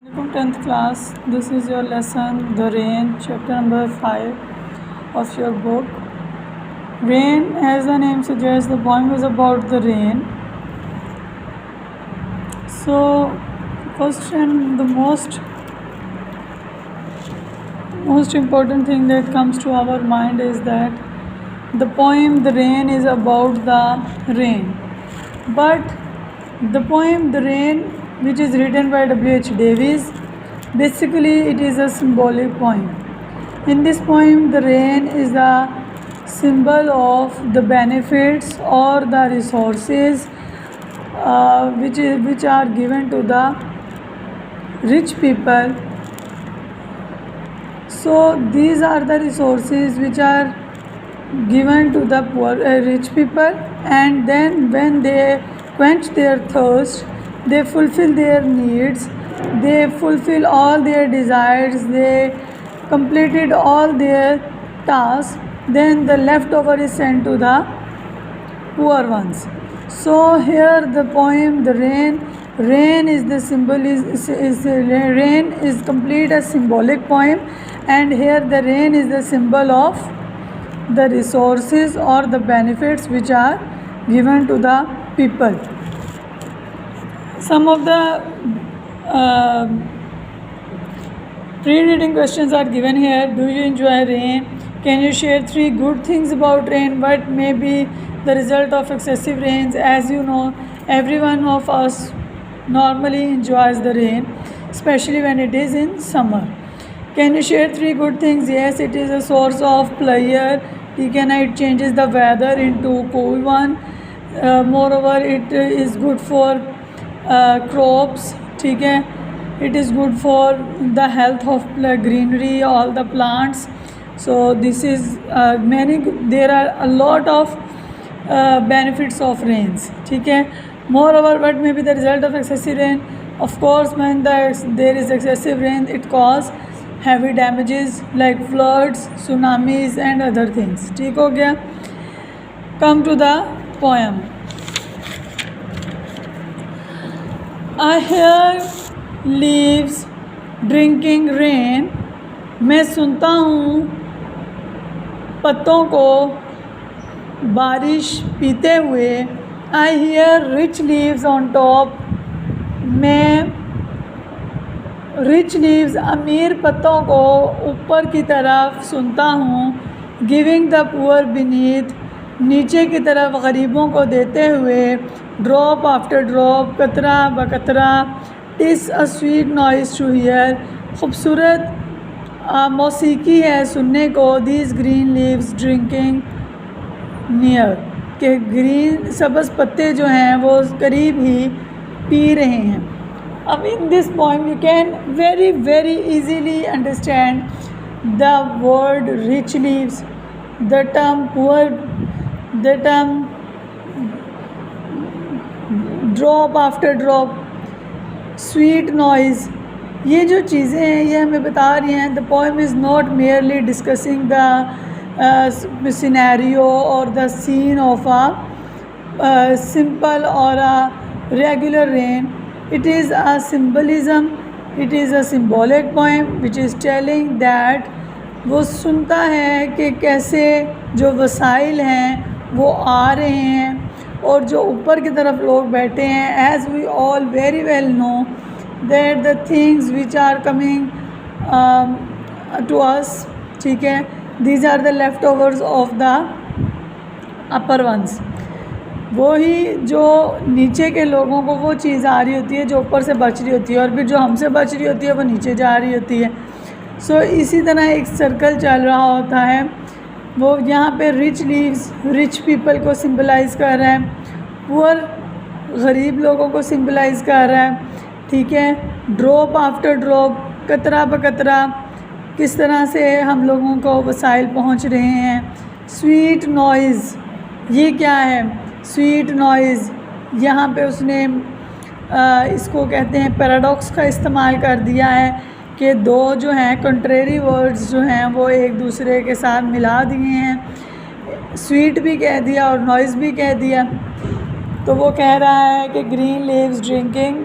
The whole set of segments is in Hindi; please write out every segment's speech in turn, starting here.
Welcome 10th class. This is your lesson The Rain, chapter number 5 of your book. Rain, as the name suggests, the poem is about the rain. So, first and the most important thing that comes to our mind is that the poem The Rain is about the rain. But the poem The Rain, which is written by W.H. Davies, basically it is a symbolic poem. In this poem, the rain is the symbol of the benefits or the resources which are given to the rich people. So these are the resources which are given to the poor rich people, and then when they quench their thirst, they fulfill their needs, they fulfill all their desires, they completed all their tasks, then the leftover is sent to the poor ones. So here the poem The Rain is the symbol rain is complete a symbolic poem, and here the rain is the symbol of the resources or the benefits which are given to the people. Some of the pre-reading questions are given here. Do you enjoy rain? Can you share 3 good things about rain? What may be the result of excessive rains? As you know, every one of us normally enjoys the rain, especially when it is in summer. Can you share 3 good things? Yes, it is a source of pleasure. It changes the weather into cool one. Moreover, it is good for crops. It is good for the health of greenery, all the plants. So this is there are a lot of benefits of rains. Moreover, what may be the result of excessive rain? Of course, when there is excessive rain, it causes heavy damages like floods, tsunamis and other things. ठीक हो गया? Come to the poem. I hear leaves drinking rain. मैं सुनता हूँ पत्तों को बारिश पीते हुए. I hear rich leaves on top. मैं रिच लीव्स अमीर पत्तों को ऊपर की तरफ सुनता हूँ. गिविंग द पुअर बीनीथ, नीचे की तरफ गरीबों को देते हुए. ड्रॉप आफ्टर ड्रॉप, कतरा ब कतरा. TISS a sweet noise to here, खूबसूरत मौसीकी है सुनने को. These green leaves drinking near, के ग्रीन सब्ज़ पत्ते जो हैं वो करीब ही पी रहे हैं. In this poem you can very easily understand the word rich leaves, the term poor, the term drop after drop, sweet noise. ये जो चीज़ें हैं ये हमें बता रही हैं. The poem is not merely discussing the scenario or the scene of a simple or a regular rain. It is a symbolism, it is a symbolic poem which is telling that वो सुनता है कि कैसे जो वसाइल हैं वो आ रहे हैं और जो ऊपर की तरफ लोग बैठे हैं. As we all very well know that the things which are coming to us, these are the leftovers of the upper ones. वही जो नीचे के लोगों को वो चीज़ आ रही होती है जो ऊपर से बच रही होती है, और फिर जो हमसे बच रही होती है वो नीचे जा रही होती है. सो इसी तरह एक सर्कल चल रहा होता है. वो यहाँ पे रिच लीव्स रिच पीपल को सिंबलाइज़ कर रहा है, पुअर गरीब लोगों को सिंबलाइज़ कर रहा है. ड्रॉप आफ्टर ड्रॉप, कतरा ब कतरा, किस तरह से हम लोगों को वसाइल पहुँच रहे हैं. स्वीट नॉइज़, ये क्या है? स्वीट नॉइज़, यहाँ पे उसने इसको कहते हैं पैराडॉक्स का इस्तेमाल कर दिया है कि दो जो हैं कंट्रेरी वर्ड्स जो हैं वो एक दूसरे के साथ मिला दिए हैं. स्वीट भी कह दिया और नॉइज़ भी कह दिया. तो वो कह रहा है कि ग्रीन लीव्स ड्रिंकिंग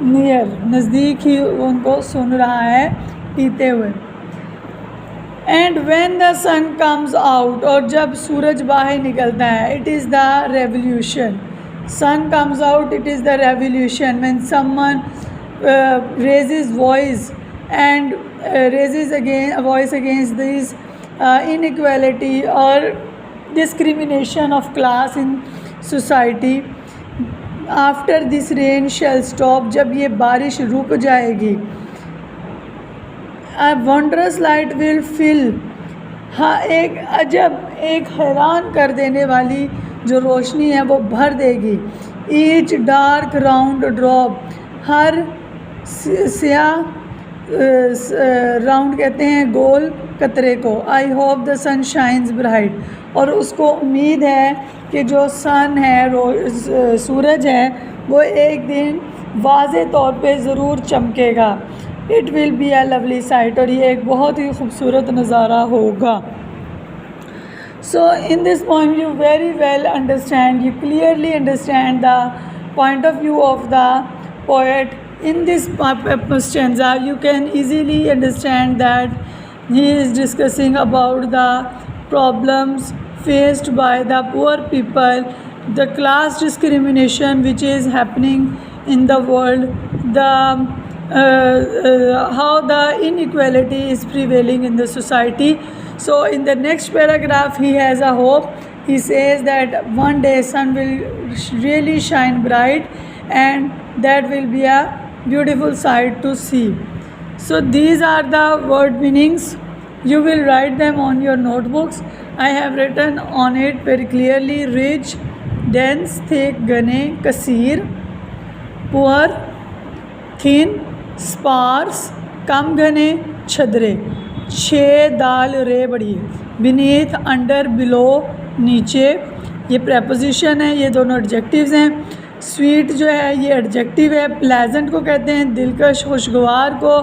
नियर, नज़दीक ही उनको सुन रहा है पीते हुए। And when the sun comes out, और जब सूरज बाहर निकलता है, it is the revolution. Sun comes out, it is the revolution when someone raises voice and raises again a voice against this inequality or discrimination of class in society. After this rain shall stop, जब ये बारिश रुक जाएगी, a wondrous light will fill, हाँ एक अजब, एक हैरान कर देने वाली जो रोशनी है वो भर देगी। ईच डार्क राउंड ड्रॉप, हर स्याह राउंड कहते हैं गोल कतरे को। I hope the sun shines bright, और उसको उम्मीद है कि जो सन है, सूरज है, वो एक दिन वाज़े तौर पे ज़रूर चमकेगा। It will be a lovely sight, और ये एक बहुत ही खूबसूरत नज़ारा होगा। So in this point you very well understand, you clearly understand the point of view of the poet. In this stanza you can easily understand that he is discussing about the problems faced by the poor people, the class discrimination which is happening in the world, how the inequality is prevailing in the society. So in the next paragraph he has a hope. He says that one day sun will really shine bright, and that will be a beautiful sight to see. So these are the word meanings. You will write them on your notebooks. I have written on it very clearly: rich, dense, thick, घने, कसीर, poor, thin, sparse, कम घने, छदरे, छे दाल रे बड़ी है, beneath, under, below, नीचे, ये preposition है, ये दोनों adjectives हैं। स्वीट जो है ये एडजेक्टिव है, प्लेजेंट को कहते हैं दिलकश खुशगवार को,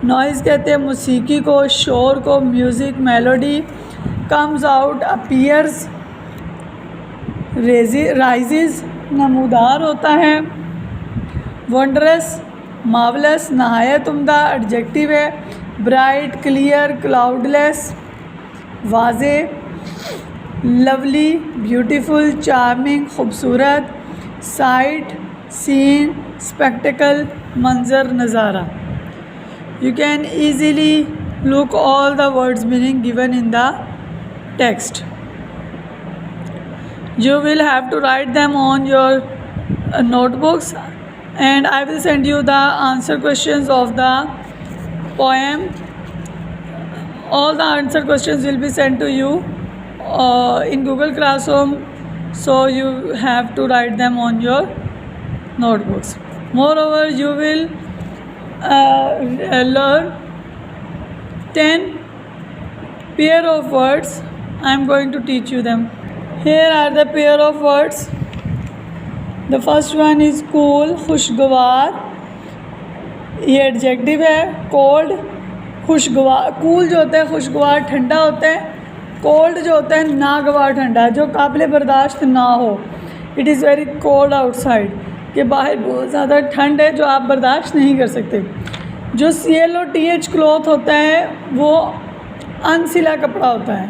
नॉइज़ कहते हैं मौसीकी को, शोर को music melody, comes out appears, rises नमूदार होता है, वंडरस मावलस नहायत उम्दा एडजेक्टिव है, ब्राइट क्लियर क्लाउडलेस वाज़े, लवली ब्यूटीफुल चार्मिंग खूबसूरत, साइट सीन स्पेक्टिकल मंजर नज़ारा। You can easily look all the words meaning given in the text. You will have to write them on your notebooks, and I will send you the answer questions of the poem. All the answer questions will be sent to you in Google Classroom, so you have to write them on your notebooks. Moreover, you will learn 10 pair of words. I am going to teach you them. Here are the pair of words. The first one is cool, खुशगवार, ये एडजेक्टिव है। कोल्ड खुशगवार, कूल जो होता है खुशगवार ठंडा होता है, कोल्ड जो होता है नागवार ठंडा, जो काबिल बर्दाश्त ना हो। It is very cold outside, कि बाहर बहुत ज़्यादा ठंड है जो आप बर्दाश्त नहीं कर सकते। जो CLOTH क्लॉथ होता है वो अनसिला कपड़ा होता है।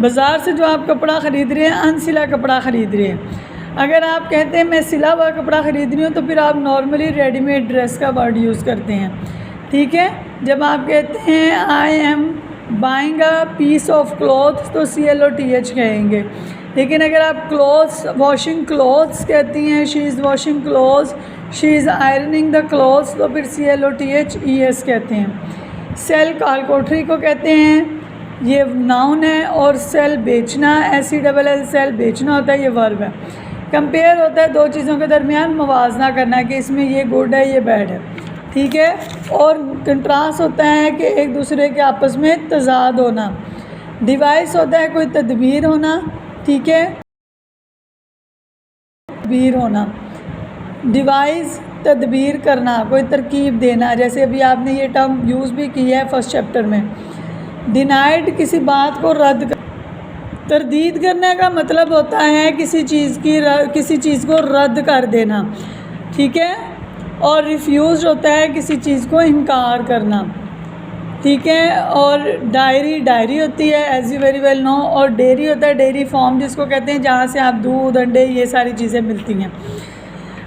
बाज़ार से जो आप कपड़ा ख़रीद रहे हैं अनसिला कपड़ा ख़रीद रहे हैं। अगर आप कहते हैं मैं सिला हुआ कपड़ा ख़रीद रही हूँ तो फिर आप नॉर्मली रेडीमेड ड्रेस का वर्ड यूज़ करते हैं, ठीक है। जब आप कहते हैं I am buying a piece of cloth तो CLOTH कहेंगे। लेकिन अगर आप क्लॉथ्स वॉशिंग क्लॉथ्स कहती हैं, she is washing clothes, she is ironing the clothes, तो फिर CLOTHES कहते हैं। सेल काल कोठरी को कहते हैं, ये नाउन है, और सेल बेचना SELL सेल बेचना होता है, ये वर्ब है। कंपेयर होता है दो चीज़ों के दरमियान मुवाजना करना कि इसमें ये गुड है ये बैड है, ठीक है। और कंट्रास्ट होता है कि एक दूसरे के आपस में तजाद होना। डिवाइस होता है कोई तदबीर होना, ठीक है, तदबीर होना। डिवाइस तदबीर करना, कोई तरकीब देना, जैसे अभी आपने ये टर्म यूज़ भी की है फर्स्ट चैप्टर में। डिनाइड किसी बात को रद्द, तरदीद करने का मतलब होता है किसी चीज़ को रद्द कर देना, ठीक है। और रिफ्यूज़ होता है किसी चीज़ को इनकार करना, ठीक है। और डायरी होती है as you very well know. और डेयरी होता है डेयरी फार्म जिसको कहते हैं, जहाँ से आप दूध, अंडे, ये सारी चीज़ें मिलती हैं।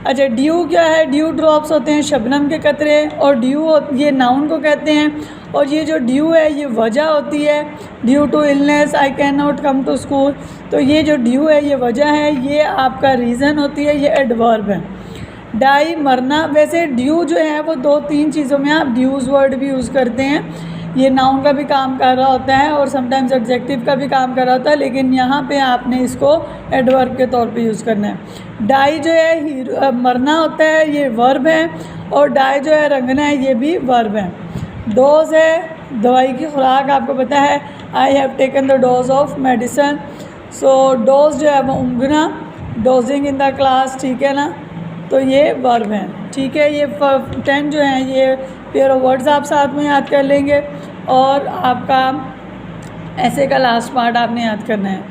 अच्छा, ड्यू क्या है? ड्यू ड्रॉप्स होते हैं, शबनम के कतरे। और ड्यू ये नाउन को कहते हैं। और ये जो ड्यू है ये वजह होती है, due to illness I can not come to school. तो ये जो ड्यू है ये वजह है, ये आपका रीज़न होती है, ये एडवर्ब है। डाई मरना, वैसे ड्यू जो है वो 2-3 चीज़ों में आप ड्यूज़ वर्ड भी यूज़ करते हैं। ये नाउन का भी काम कर रहा होता है और समटाइम्स एडजेक्टिव का भी काम कर रहा होता है, लेकिन यहाँ पे आपने इसको एडवर्ब के तौर पे यूज़ करना है। डाई जो है मरना होता है, ये वर्ब है। और डाई जो है रंगना है, ये भी वर्ब है। डोज है दवाई की खुराक, आपको पता है I have taken the dose of medicine. So dose जो है वो ऊँघना, डोजिंग इन द क्लास, ठीक है ना। तो ये वर्ब हैं, ठीक है। ये 10 जो हैं ये पेयर ऑफ वर्ड्स आप साथ में याद कर लेंगे। और आपका ऐसे का लास्ट पार्ट आपने याद करना है,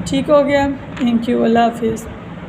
ठीक हो गया। थैंक यू, अल्लाह हाफिज़।